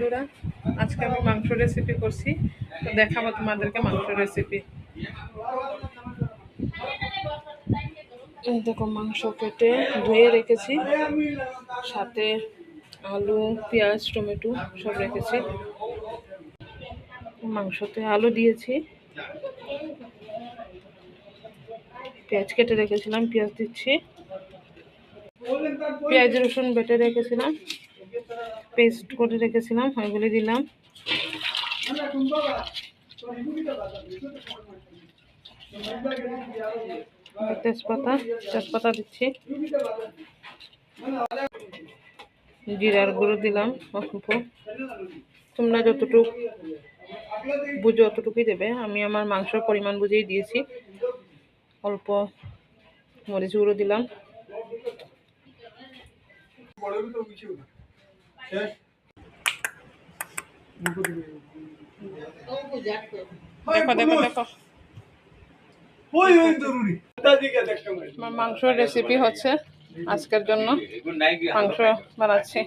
বন্ধুরা, আজকে আমি মাংস রেসিপি করছি, তো দেখাবো তোমাদেরকে মাংস রেসিপি। এই দেখো, মাংস কেটে ধুয়ে রেখেছি, সাথে আলু, পেঁয়াজ, টমেটো সব রেখেছি। মাংসতে আলু দিয়েছি, পেঁয়াজ কেটে রেখেছিলাম, পেঁয়াজ দিচ্ছি, পেঁয়াজ রসুন বেটে রেখেছিলাম, পেস্ট করে রেখেছিলাম, ওইগুলি দিলাম। তেজপাতা দিচ্ছি, জিরার গুঁড়ো দিলাম অল্প। তোমরা যতটুকু বুঝো অতটুকুই দেবে, আমি আমার মাংসের পরিমাণ বুঝেই দিয়েছি। অল্প মরিচ গুঁড়ো দিলাম। দেখো দেখো দেখো, আমার মাংসের রেসিপি হচ্ছে আজকের জন্য। মাংস বানাচ্ছি।